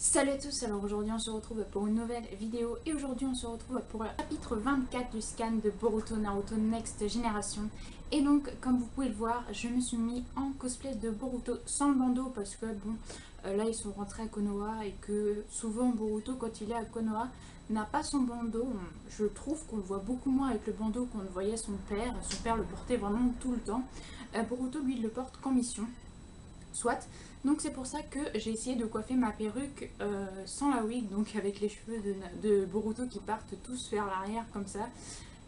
Salut à tous, alors aujourd'hui on se retrouve pour une nouvelle vidéo et aujourd'hui on se retrouve pour le chapitre 24 du scan de Boruto Naruto Next Generation. Et donc comme vous pouvez le voir, je me suis mis en cosplay de Boruto sans le bandeau parce que bon, là ils sont rentrés à Konoha et que souvent Boruto quand il est à Konoha n'a pas son bandeau. Je trouve qu'on le voit beaucoup moins avec le bandeau qu'on le voyait son père le portait vraiment tout le temps. Boruto lui il le porte qu'en mission. Soit. Donc c'est pour ça que j'ai essayé de coiffer ma perruque sans la wig, donc avec les cheveux de Boruto qui partent tous vers l'arrière comme ça.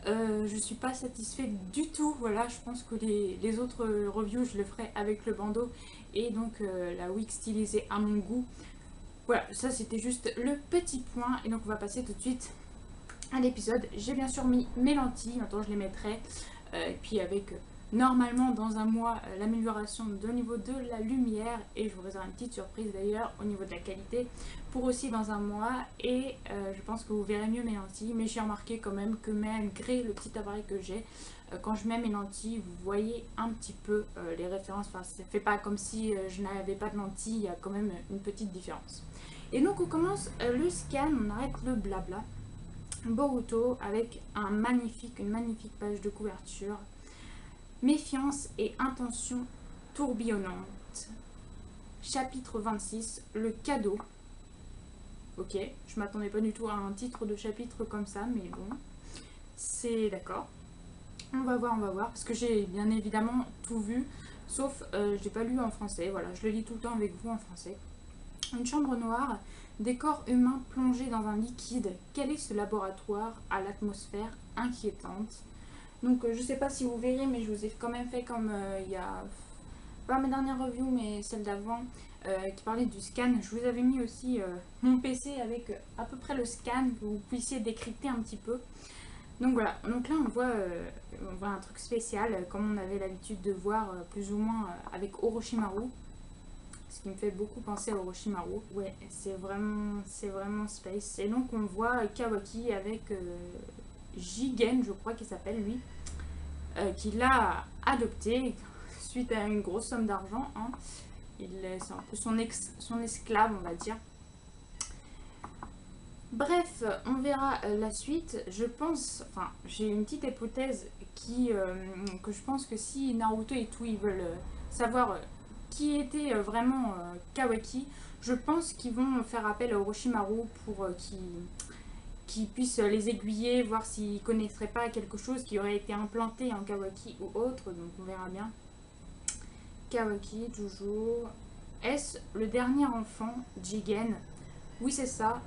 Je suis pas satisfaite du tout, voilà, je pense que les autres reviews je le ferai avec le bandeau et donc la wig stylisée à mon goût. Voilà, ça c'était juste le petit point et donc on va passer tout de suite à l'épisode. J'ai bien sûr mis mes lentilles, maintenant je les mettrai et puis avec normalement dans un mois l'amélioration au niveau de la lumière et je vous réserve une petite surprise d'ailleurs au niveau de la qualité pour aussi dans un mois et je pense que vous verrez mieux mes lentilles, mais j'ai remarqué quand même que malgré le petit appareil que j'ai, quand je mets mes lentilles vous voyez un petit peu les références, enfin ça fait pas comme si je n'avais pas de lentilles, il y a quand même une petite différence. Et donc on commence le scan, on arrête le blabla. Boruto avec une magnifique page de couverture. Méfiance et intention tourbillonnante. Chapitre 26, le cadeau. Ok, je m'attendais pas du tout à un titre de chapitre comme ça, mais bon, c'est d'accord. On va voir, parce que j'ai bien évidemment tout vu, sauf je l'ai pas lu en français, voilà, je le lis tout le temps avec vous en français. Une chambre noire, des corps humains plongés dans un liquide. Quel est ce laboratoire à l'atmosphère inquiétante? Donc je sais pas si vous verrez, mais je vous ai quand même fait comme il y a pas mes dernières reviews, mais celle d'avant qui parlait du scan. Je vous avais mis aussi mon PC avec à peu près le scan, que vous puissiez décrypter un petit peu. Donc voilà, donc là on voit un truc spécial, comme on avait l'habitude de voir plus ou moins avec Orochimaru. Ce qui me fait beaucoup penser à Orochimaru. Ouais, c'est vraiment space. Et donc on voit Kawaki avec Jigen, je crois qu'il s'appelle lui, qui l'a adopté suite à une grosse somme d'argent. Hein. C'est un peu son esclave, on va dire. Bref, on verra la suite. Je pense, enfin, j'ai une petite hypothèse que je pense que si Naruto et tout, ils veulent savoir qui était vraiment Kawaki, je pense qu'ils vont faire appel à Orochimaru pour qu'il puisse les aiguiller, voir s'ils ne connaîtraient pas quelque chose qui aurait été implanté en Kawaki ou autre. Donc on verra bien. Kawaki, toujours. Est-ce le dernier enfant, Jigen? Oui, c'est ça.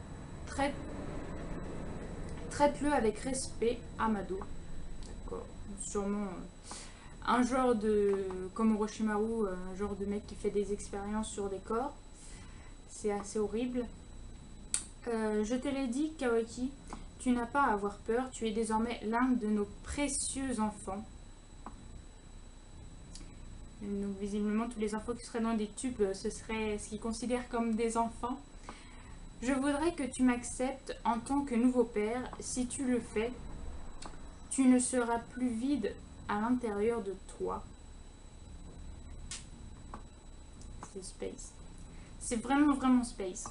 Traite-le avec respect, Amado. D'accord. Sûrement un genre de. Comme Orochimaru, un genre de mec qui fait des expériences sur des corps. C'est assez horrible. Je te l'ai dit, Kawaki, tu n'as pas à avoir peur. Tu es désormais l'un de nos précieux enfants. Donc, visiblement, tous les enfants qui seraient dans des tubes, ce serait ce qu'ils considèrent comme des enfants. Je voudrais que tu m'acceptes en tant que nouveau père. Si tu le fais, tu ne seras plus vide à l'intérieur de toi. C'est space. C'est vraiment space.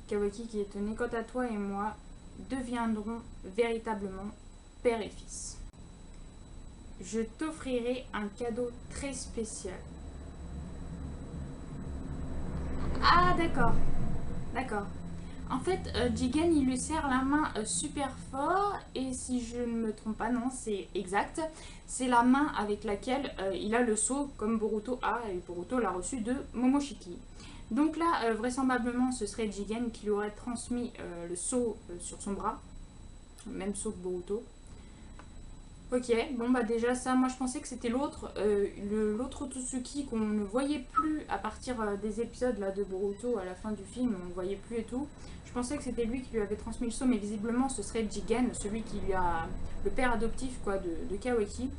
Kawaki qui est étonné. Quant à toi et moi, deviendrons véritablement père et fils. Je t'offrirai un cadeau très spécial. Ah d'accord, d'accord. En fait, Jigen il lui serre la main super fort et si je ne me trompe pas, non c'est exact, c'est la main avec laquelle il a le sceau comme Boruto a et Boruto l'a reçu de Momoshiki. Donc là, vraisemblablement ce serait Jigen qui lui aurait transmis le sceau sur son bras, le même sceau que Boruto. Ok, bon bah déjà ça, moi je pensais que c'était l'autre, l'autre Otsutsuki qu'on ne voyait plus à partir des épisodes là de Boruto à la fin du film, on ne le voyait plus et tout. Je pensais que c'était lui qui lui avait transmis le sceau, mais visiblement ce serait Jigen, celui qui lui a, le père adoptif quoi de Kawaki.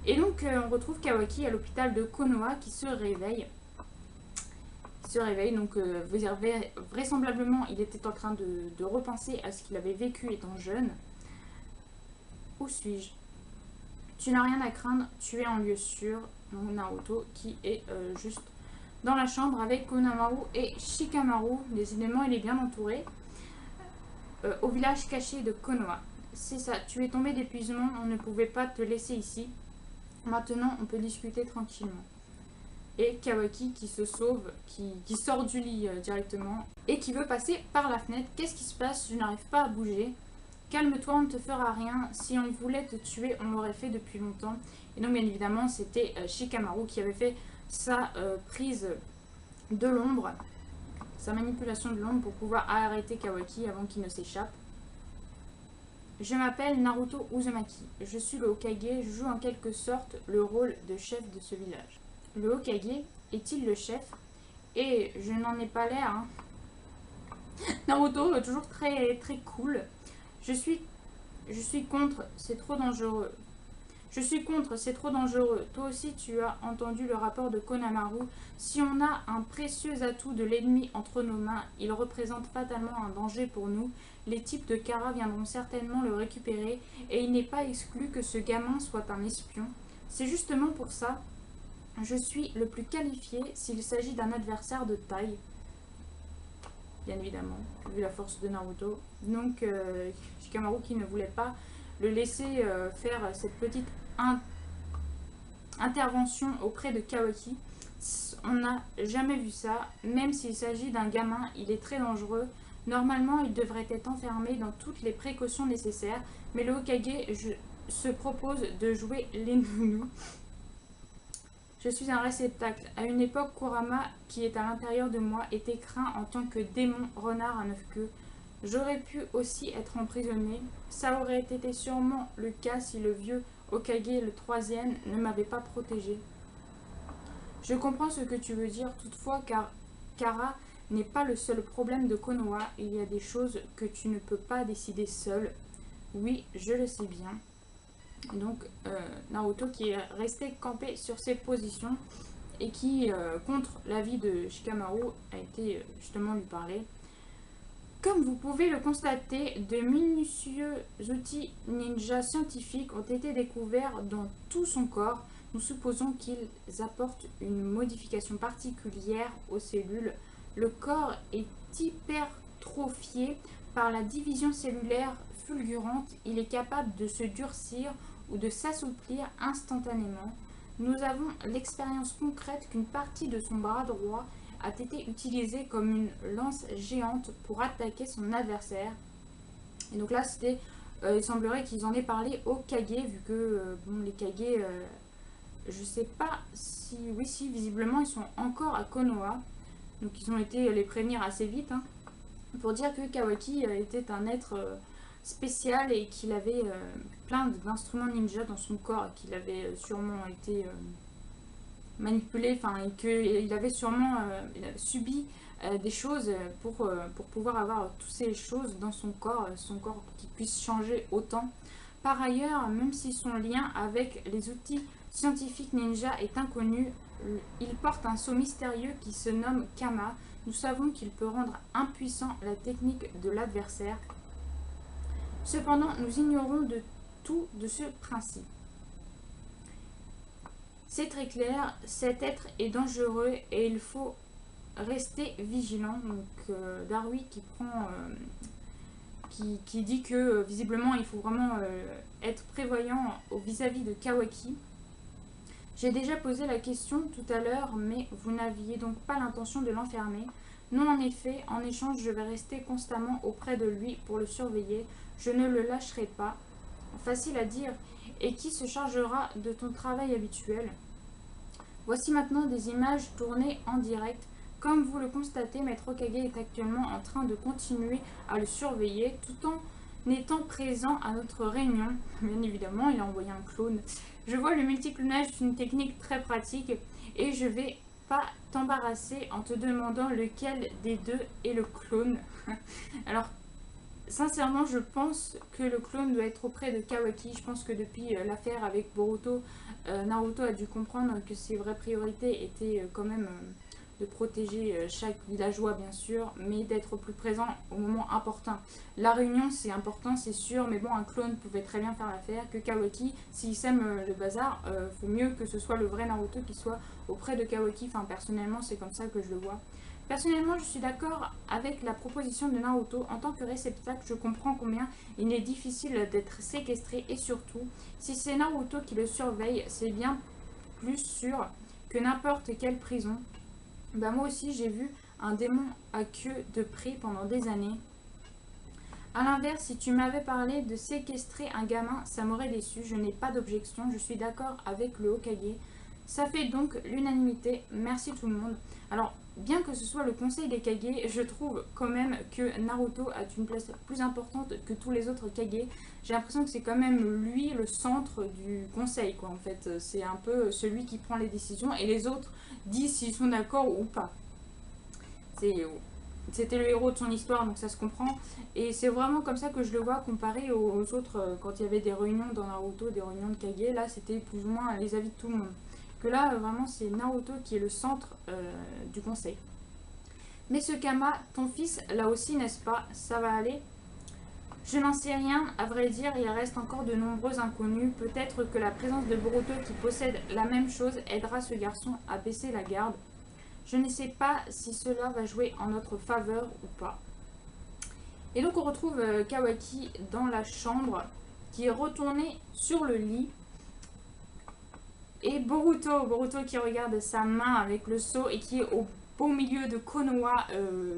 Et donc on retrouve Kawaki à l'hôpital de Konoha qui se réveille. Donc vraisemblablement il était en train de repenser à ce qu'il avait vécu étant jeune. Où suis-je? Tu n'as rien à craindre, tu es en lieu sûr. Donc Naruto qui est juste dans la chambre avec Konamaru et Shikamaru. Décidément, il est bien entouré. Au village caché de Konoha. C'est ça, tu es tombé d'épuisement, on ne pouvait pas te laisser ici. Maintenant, on peut discuter tranquillement. Et Kawaki qui se sauve, qui sort du lit directement et qui veut passer par la fenêtre. Qu'est-ce qui se passe? Je n'arrive pas à bouger. Calme-toi, on ne te fera rien. Si on voulait te tuer, on l'aurait fait depuis longtemps. Et donc, bien évidemment, c'était Shikamaru qui avait fait sa prise de l'ombre, sa manipulation de l'ombre pour pouvoir arrêter Kawaki avant qu'il ne s'échappe. Je m'appelle Naruto Uzumaki. Je suis le Hokage. Je joue en quelque sorte le rôle de chef de ce village. Le Hokage est-il le chef? Et je n'en ai pas l'air. Hein. Naruto, toujours très cool. Je suis contre, c'est trop dangereux. Je suis contre, c'est trop dangereux. Toi aussi, tu as entendu le rapport de Konamaru. Si on a un précieux atout de l'ennemi entre nos mains, il représente fatalement un danger pour nous. Les types de Kara viendront certainement le récupérer et il n'est pas exclu que ce gamin soit un espion. C'est justement pour ça. Je suis le plus qualifié s'il s'agit d'un adversaire de taille. Bien évidemment, vu la force de Naruto. Donc, Shikamaru qui ne voulait pas le laisser faire cette petite intervention auprès de Kawaki. On n'a jamais vu ça. Même s'il s'agit d'un gamin, il est très dangereux. Normalement, il devrait être enfermé dans toutes les précautions nécessaires. Mais le Hokage se propose de jouer les nounous. Je suis un réceptacle. À une époque, Kurama, qui est à l'intérieur de moi, était craint en tant que démon renard à 9 queues. J'aurais pu aussi être emprisonné. Ça aurait été sûrement le cas si le vieux Hokage, le troisième, ne m'avait pas protégé. Je comprends ce que tu veux dire, toutefois, car Kara n'est pas le seul problème de Konoha. Il y a des choses que tu ne peux pas décider seul. Oui, je le sais bien. Donc Naruto qui est resté campé sur ses positions et qui, contre l'avis de Shikamaru, a été justement lui parler. Comme vous pouvez le constater, de minutieux outils ninja scientifiques ont été découverts dans tout son corps. Nous supposons qu'ils apportent une modification particulière aux cellules. Le corps est hypertrophié par la division cellulaire fulgurante. Il est capable de se durcir ou de s'assouplir instantanément. Nous avons l'expérience concrète qu'une partie de son bras droit a été utilisée comme une lance géante pour attaquer son adversaire. Et donc là, c'était, il semblerait qu'ils en aient parlé au Kage, vu que bon, les Kage, je sais pas si, oui, si, visiblement, ils sont encore à Konoha. Donc ils ont été les prévenir assez vite, hein, pour dire que Kawaki était un être spécial et qu'il avait plein d'instruments ninja dans son corps, qu'il avait sûrement été manipulé, enfin, et qu'il avait sûrement subi des choses pour pouvoir avoir toutes ces choses dans son corps qui puisse changer autant. Par ailleurs, même si son lien avec les outils scientifiques ninja est inconnu, il porte un sceau mystérieux qui se nomme Kama. Nous savons qu'il peut rendre impuissant la technique de l'adversaire. Cependant, nous ignorons de tout de ce principe. C'est très clair, cet être est dangereux et il faut rester vigilant. Donc Darui qui prend, qui dit que visiblement il faut vraiment être prévoyant vis-à-vis de Kawaki. J'ai déjà posé la question tout à l'heure, mais vous n'aviez donc pas l'intention de l'enfermer. Non, en effet, en échange, je vais rester constamment auprès de lui pour le surveiller. Je ne le lâcherai pas. Facile à dire. Et qui se chargera de ton travail habituel? Voici maintenant des images tournées en direct. Comme vous le constatez, Maître Hokage est actuellement en train de continuer à le surveiller tout en étant présent à notre réunion. Bien évidemment, il a envoyé un clone. Je vois le multiclonage est une technique très pratique et je vais pas t'embarrasser en te demandant lequel des deux est le clone. Alors, sincèrement, je pense que le clone doit être auprès de Kawaki. Je pense que depuis l'affaire avec Boruto, Naruto a dû comprendre que ses vraies priorités étaient quand même de protéger chaque villageois bien sûr, mais d'être plus présent au moment important. La réunion c'est important c'est sûr, mais bon un clone pouvait très bien faire l'affaire, que Kawaki, s'il sème le bazar, faut mieux que ce soit le vrai Naruto qui soit auprès de Kawaki, enfin personnellement c'est comme ça que je le vois. Personnellement, je suis d'accord avec la proposition de Naruto. En tant que réceptacle, je comprends combien il est difficile d'être séquestré et surtout, si c'est Naruto qui le surveille, c'est bien plus sûr que n'importe quelle prison. Bah moi aussi, j'ai vu un démon à queue de près pendant des années. A l'inverse, si tu m'avais parlé de séquestrer un gamin, ça m'aurait déçu. Je n'ai pas d'objection. Je suis d'accord avec le Hokage. Ça fait donc l'unanimité. Merci tout le monde. Alors, bien que ce soit le conseil des Kage, je trouve quand même que Naruto a une place plus importante que tous les autres Kage. J'ai l'impression que c'est quand même lui le centre du conseil, quoi, en fait. C'est un peu celui qui prend les décisions et les autres disent s'ils sont d'accord ou pas. C'était le héros de son histoire, donc ça se comprend. Et c'est vraiment comme ça que je le vois comparé aux autres, quand il y avait des réunions dans Naruto, des réunions de Kage. Là, c'était plus ou moins les avis de tout le monde. Que là, vraiment, c'est Naruto qui est le centre du conseil. Mais ce Kama, ton fils, là aussi, n'est-ce pas? Ça va aller? Je n'en sais rien, à vrai dire, il reste encore de nombreux inconnus. Peut-être que la présence de Boruto qui possède la même chose aidera ce garçon à baisser la garde. Je ne sais pas si cela va jouer en notre faveur ou pas. Et donc on retrouve Kawaki dans la chambre qui est retourné sur le lit. Et Boruto qui regarde sa main avec le seau et qui est au beau milieu de Konoha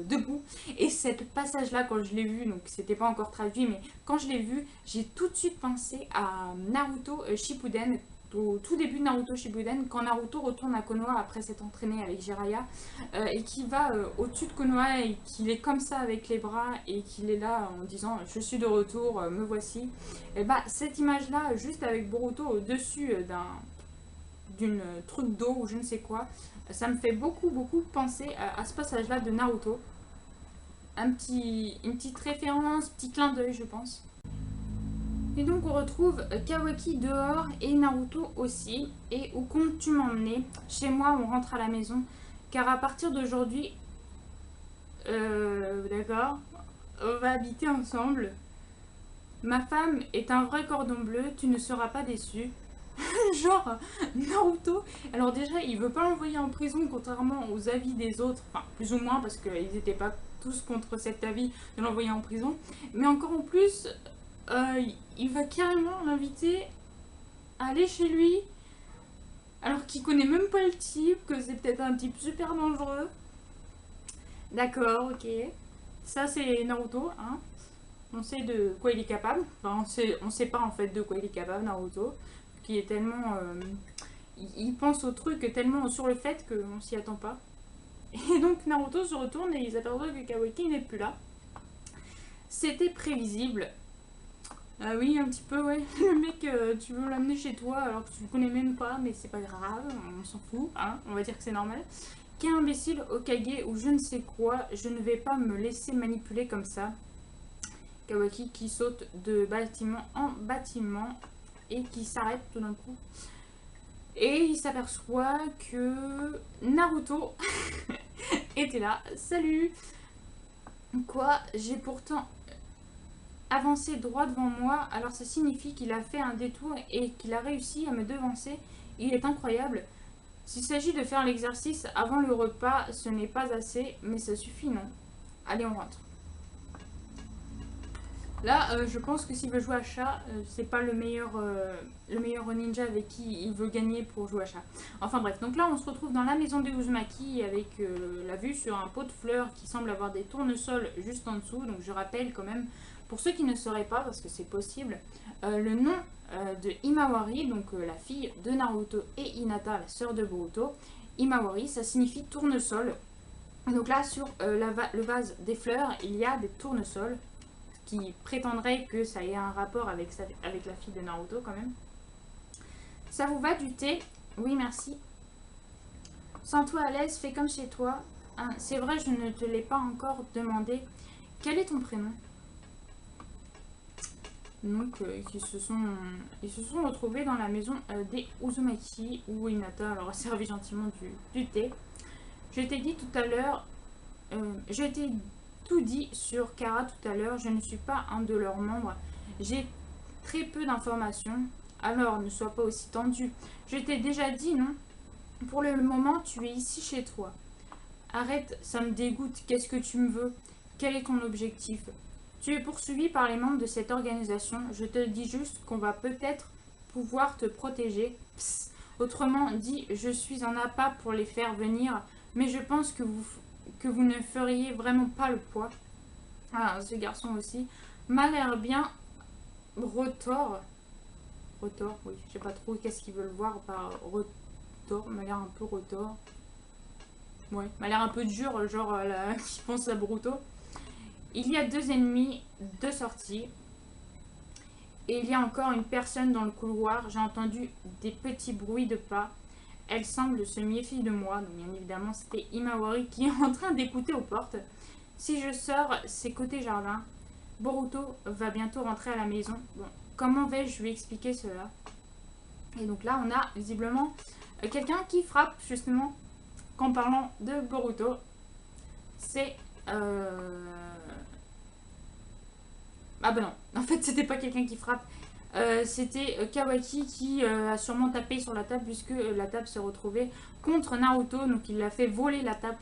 debout. Et ce passage-là, quand je l'ai vu, donc c'était pas encore traduit, mais quand je l'ai vu, j'ai tout de suite pensé à Naruto Shippuden, au tout début de Naruto Shippuden, quand Naruto retourne à Konoha après s'être entraîné avec Jiraiya, et qui va au-dessus de Konoha et qu'il est comme ça avec les bras et qu'il est là en disant je suis de retour, me voici. Et bah cette image-là, juste avec Boruto au-dessus d'une truc d'eau ou je ne sais quoi, ça me fait beaucoup penser à ce passage-là de Naruto. Une petite référence, petit clin d'œil je pense. Et donc on retrouve Kawaki dehors et Naruto aussi. Et où comptes-tu m'emmener? Chez moi, on rentre à la maison. Car à partir d'aujourd'hui, d'accord, on va habiter ensemble. Ma femme est un vrai cordon bleu, tu ne seras pas déçu. Genre, Naruto, alors déjà, il veut pas l'envoyer en prison, contrairement aux avis des autres, enfin, plus ou moins, parce qu'ils n'étaient pas tous contre cet avis de l'envoyer en prison. Mais encore en plus, il va carrément l'inviter à aller chez lui, alors qu'il connaît même pas le type, que c'est peut-être un type super dangereux. D'accord, ok. Ça, c'est Naruto, hein. On sait de quoi il est capable. Enfin, on sait pas en fait de quoi il est capable, Naruto. Qui est tellement. Il pense au truc tellement sur le fait qu'on s'y attend pas. Et donc Naruto se retourne et il s'aperçoit que Kawaki n'est plus là. C'était prévisible. Ah oui, un petit peu, ouais. Le mec, tu veux l'amener chez toi alors que tu le connais même pas, mais c'est pas grave, on s'en fout, hein. On va dire que c'est normal. Quel imbécile, Hokage ou je ne sais quoi, je ne vais pas me laisser manipuler comme ça. Kawaki qui saute de bâtiment en bâtiment et qui s'arrête tout d'un coup. Et il s'aperçoit que Naruto était là. Salut! Quoi? J'ai pourtant avancé droit devant moi, alors ça signifie qu'il a fait un détour et qu'il a réussi à me devancer. Il est incroyable. S'il s'agit de faire l'exercice avant le repas, ce n'est pas assez, mais ça suffit, non? Allez, on rentre. Là, je pense que s'il veut jouer à chat, c'est pas le meilleur ninja avec qui il veut gagner pour jouer à chat. Enfin bref, donc là on se retrouve dans la maison de Uzumaki avec la vue sur un pot de fleurs qui semble avoir des tournesols juste en dessous. Donc je rappelle quand même, pour ceux qui ne sauraient pas, parce que c'est possible, le nom de Himawari, donc la fille de Naruto et Hinata, la sœur de Boruto. Himawari, ça signifie tournesol. Donc là, sur le vase des fleurs, il y a des tournesols qui prétendrait que ça ait un rapport avec la fille de Naruto quand même. Ça vous va du thé? Oui, merci. Sens-toi à l'aise, fais comme chez toi. Hein, c'est vrai, je ne te l'ai pas encore demandé. Quel est ton prénom? Donc, ils se sont retrouvés dans la maison des Uzumaki où Hinata leur a servi gentiment du thé. Je t'ai dit tout à l'heure, je t'ai tout dit sur Kara tout à l'heure, je ne suis pas un de leurs membres. J'ai très peu d'informations, alors ne sois pas aussi tendu. Je t'ai déjà dit, non? Pour le moment, tu es ici chez toi. Arrête, ça me dégoûte. Qu'est-ce que tu me veux? Quel est ton objectif? Tu es poursuivi par les membres de cette organisation. Je te dis juste qu'on va peut-être pouvoir te protéger. Psst. Autrement dit, je suis un appât pour les faire venir, mais je pense que vous ne feriez vraiment pas le poids. Ah, ce garçon aussi m'a l'air bien retors. Retors, oui, je sais pas trop qu'est-ce qu'ils veulent voir par retors. M'a l'air un peu retors. Ouais, m'a l'air un peu dur, genre là, qui pense à Boruto. Il y a 2 ennemis, 2 sorties. Et il y a encore une personne dans le couloir. J'ai entendu des petits bruits de pas. Elle semble se méfier de moi. Donc bien évidemment, c'était Himawari qui est en train d'écouter aux portes. Si je sors, c'est côté jardin. Boruto va bientôt rentrer à la maison. Bon, comment vais-je lui expliquer cela? Et donc là, on a visiblement quelqu'un qui frappe justement. En parlant de Boruto, c'est... Ah bah non, en fait c'était pas quelqu'un qui frappe, c'était Kawaki qui a sûrement tapé sur la table puisque la table s'est retrouvée contre Naruto, donc il a fait voler la table.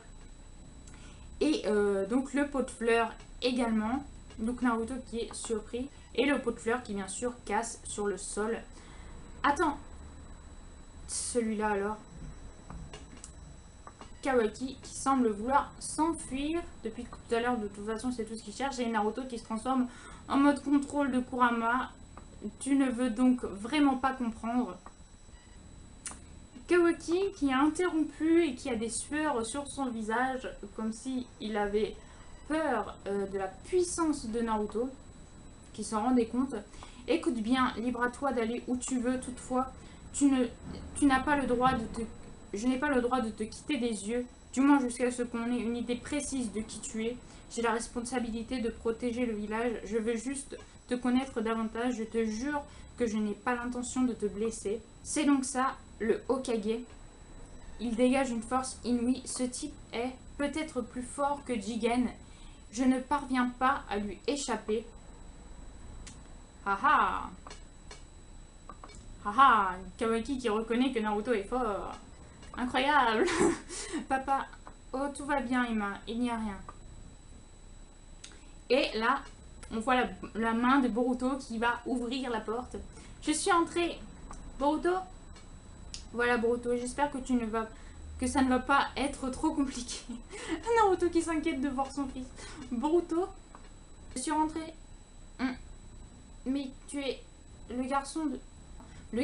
Et donc le pot de fleurs également, donc Naruto qui est surpris, et le pot de fleurs qui bien sûr casse sur le sol. Attends, celui-là alors, Kawaki qui semble vouloir s'enfuir depuis tout à l'heure. De toute façon c'est tout ce qu'il cherche. Et Naruto qui se transforme en mode contrôle de Kurama. Tu ne veux donc vraiment pas comprendre. Kawaki qui a interrompu et qui a des sueurs sur son visage, comme si il avait peur de la puissance de Naruto, qui s'en rendait compte. Écoute bien, libre à toi d'aller où tu veux, toutefois tu n'as pas le droit de te... Je n'ai pas le droit de te quitter des yeux, du moins jusqu'à ce qu'on ait une idée précise de qui tu es. J'ai la responsabilité de protéger le village. Je veux juste te connaître davantage. Je te jure que je n'ai pas l'intention de te blesser. C'est donc ça, le Hokage. Il dégage une force inouïe. Ce type est peut-être plus fort que Jigen. Je ne parviens pas à lui échapper. Haha! Haha! Kawaki qui reconnaît que Naruto est fort. Incroyable. Papa, oh tout va bien Ima, il n'y a rien. Et là, on voit la main de Boruto qui va ouvrir la porte. Je suis entrée. Boruto. Voilà Boruto, j'espère que ça ne va pas être trop compliqué. Naruto qui s'inquiète de voir son fils. Boruto, je suis rentrée. Mais tu es le garçon de... Le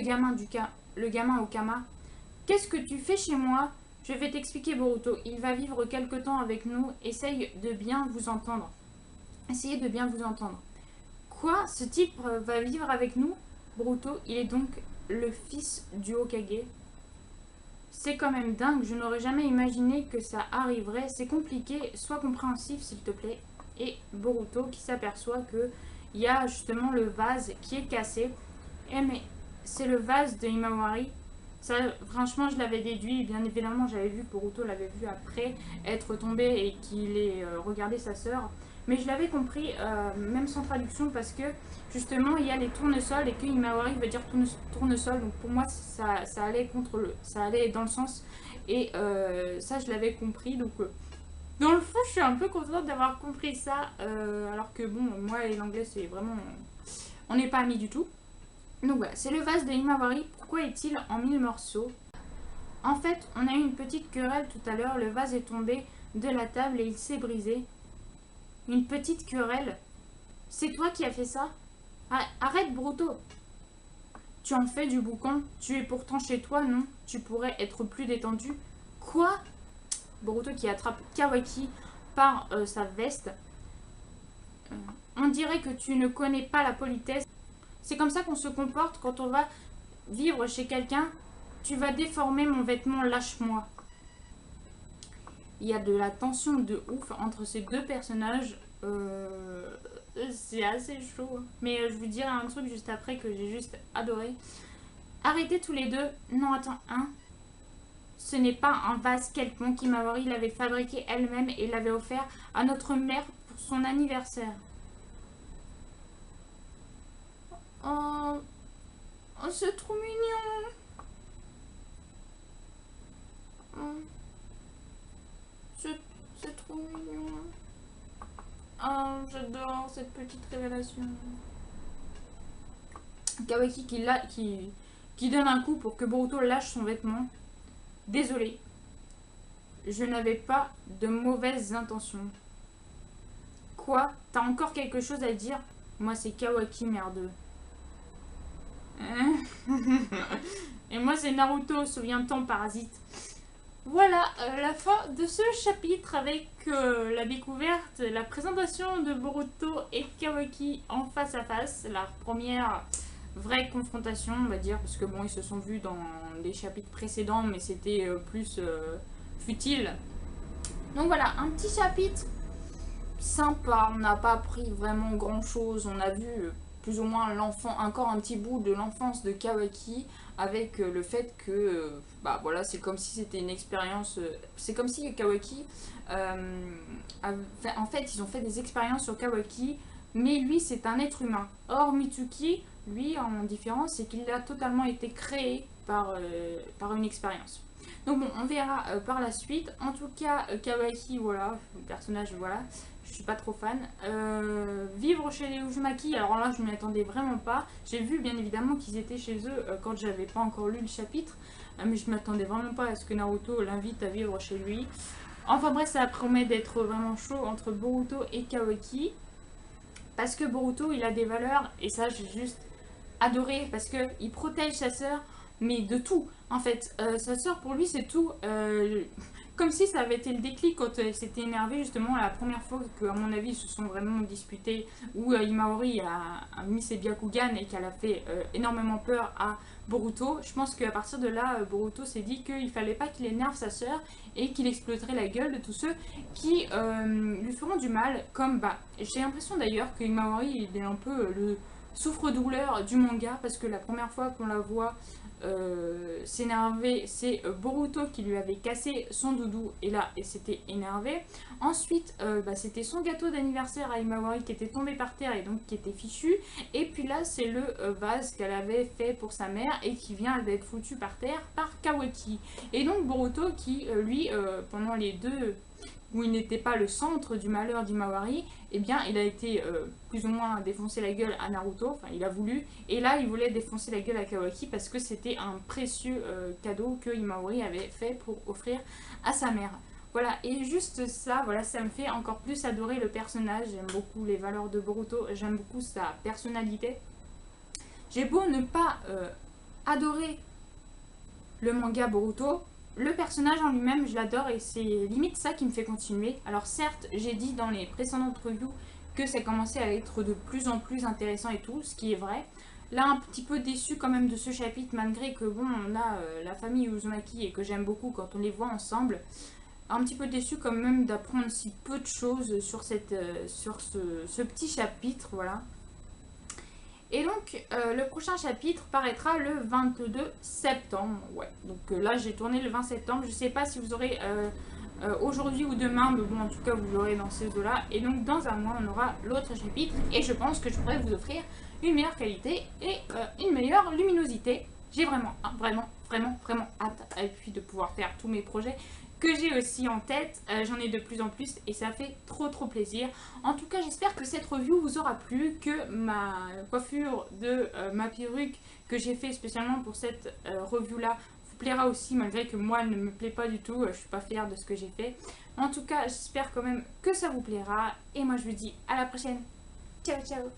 gamin Okama. Qu'est-ce que tu fais chez moi? Je vais t'expliquer Boruto. Il va vivre quelque temps avec nous. Essaye de bien vous entendre. Essayez de bien vous entendre. Quoi? Ce type va vivre avec nous? Boruto, il est donc le fils du Hokage. C'est quand même dingue. Je n'aurais jamais imaginé que ça arriverait. C'est compliqué. Sois compréhensif s'il te plaît. Et Boruto qui s'aperçoit que il y a justement le vase qui est cassé. Eh mais c'est le vase de Himawari. Ça, franchement, je l'avais déduit. Bien évidemment, j'avais vu que Boruto l'avait vu après être tombé et qu'il ait regardé sa sœur. Mais je l'avais compris, même sans traduction, parce que justement, il y a les tournesols et que Himawari veut dire tournesol. Donc pour moi, ça allait ça allait dans le sens. Et ça, je l'avais compris. Donc dans le fond, je suis un peu contente d'avoir compris ça. Alors que bon, moi et l'anglais, c'est vraiment... On n'est pas amis du tout. Donc voilà, c'est le vase de Himawari. Pourquoi est-il en 1000 morceaux? En fait, on a eu une petite querelle tout à l'heure. Le vase est tombé de la table et il s'est brisé. Une petite querelle? C'est toi qui as fait ça? Arrête, Boruto! Tu en fais du boucan? Tu es pourtant chez toi, non? Tu pourrais être plus détendu. Quoi? Boruto qui attrape Kawaki par sa veste. On dirait que tu ne connais pas la politesse. C'est comme ça qu'on se comporte quand on va vivre chez quelqu'un. Tu vas déformer mon vêtement, lâche-moi. Il y a de la tension de ouf entre ces deux personnages. C'est assez chaud. Mais je vous dirai un truc juste après que j'ai juste adoré. Arrêtez tous les deux. Non, attends, hein. Ce n'est pas un vase quelconque qu'Himawari l'avait fabriqué elle-même et l'avait offert à notre mère pour son anniversaire. Oh, oh c'est trop mignon. Oh, c'est trop mignon. Oh, j'adore cette petite révélation. Kawaki qui donne un coup pour que Boruto lâche son vêtement. Désolé, je n'avais pas de mauvaises intentions. Quoi? T'as encore quelque chose à dire? Moi c'est Kawaki merdeux. Et moi c'est Naruto, souviens-t'en parasite. Voilà la fin de ce chapitre avec la découverte, la présentation de Boruto et Kawaki en face à face. La première vraie confrontation on va dire, parce que bon ils se sont vus dans les chapitres précédents mais c'était plus futile. Donc voilà, un petit chapitre sympa, on n'a pas appris vraiment grand chose, on a vu plus ou moins l'enfant, encore un petit bout de l'enfance de Kawaki avec le fait que bah voilà, c'est comme si c'était une expérience, c'est comme si Kawaki en fait ils ont fait des expériences sur Kawaki mais lui c'est un être humain. Or Mitsuki, lui en différence, c'est qu'il a totalement été créé par une expérience. Donc bon, on verra par la suite. En tout cas, Kawaki, voilà, le personnage, voilà, je suis pas trop fan. Vivre chez les Uzumaki, alors là, je m'y attendais vraiment pas. J'ai vu bien évidemment qu'ils étaient chez eux quand j'avais pas encore lu le chapitre, mais je m'attendais vraiment pas à ce que Naruto l'invite à vivre chez lui. Enfin bref, ça promet d'être vraiment chaud entre Boruto et Kawaki. Parce que Boruto, il a des valeurs, et ça, j'ai juste adoré, parce qu'il protège sa sœur, mais de tout. En fait, sa sœur, pour lui, c'est tout. Comme si ça avait été le déclic quand elle s'était énervée, justement, la première fois qu'à mon avis, ils se sont vraiment disputés, où Himawari a mis ses Byakugan et qu'elle a fait énormément peur à Boruto. Je pense qu'à partir de là, Boruto s'est dit qu'il fallait pas qu'il énerve sa sœur et qu'il exploserait la gueule de tous ceux qui lui feront du mal. Comme, bah, j'ai l'impression d'ailleurs que Himawari, il est un peu le souffre-douleur du manga, parce que la première fois qu'on la voit s'énerver, c'est Boruto qui lui avait cassé son doudou et là elle s'était énervée. Ensuite bah, c'était son gâteau d'anniversaire à Himawari qui était tombé par terre et donc qui était fichu, et puis là c'est le vase qu'elle avait fait pour sa mère et qui vient d'être foutu par terre par Kawaki. Et donc Boruto qui lui pendant les deux où il n'était pas le centre du malheur d'Himawari, eh bien il a été plus ou moins défoncer la gueule à Naruto, enfin il a voulu, et là il voulait défoncer la gueule à Kawaki parce que c'était un précieux cadeau que Himawari avait fait pour offrir à sa mère. Voilà, et juste ça, voilà, ça me fait encore plus adorer le personnage. J'aime beaucoup les valeurs de Boruto, j'aime beaucoup sa personnalité. J'ai beau ne pas adorer le manga Boruto, le personnage en lui-même, je l'adore et c'est limite ça qui me fait continuer. Alors certes, j'ai dit dans les précédentes reviews que ça commençait à être de plus en plus intéressant et tout, ce qui est vrai. Là, un petit peu déçu quand même de ce chapitre, malgré que bon, on a la famille Uzumaki et que j'aime beaucoup quand on les voit ensemble. Un petit peu déçu quand même d'apprendre si peu de choses sur, ce petit chapitre, voilà. Et donc, le prochain chapitre paraîtra le 22 septembre. Ouais, donc là, j'ai tourné le 20 septembre. Je ne sais pas si vous aurez aujourd'hui ou demain, mais bon, en tout cas, vous l'aurez dans ces eaux-là. Et donc, dans un mois, on aura l'autre chapitre. Et je pense que je pourrais vous offrir une meilleure qualité et une meilleure luminosité. J'ai vraiment hâte, et puis de pouvoir faire tous mes projets que j'ai aussi en tête. J'en ai de plus en plus et ça fait trop plaisir. En tout cas, j'espère que cette review vous aura plu, que ma coiffure de ma perruque que j'ai fait spécialement pour cette review là vous plaira aussi, malgré que moi elle ne me plaît pas du tout. Je suis pas fière de ce que j'ai fait. En tout cas, j'espère quand même que ça vous plaira et moi je vous dis à la prochaine. Ciao ciao.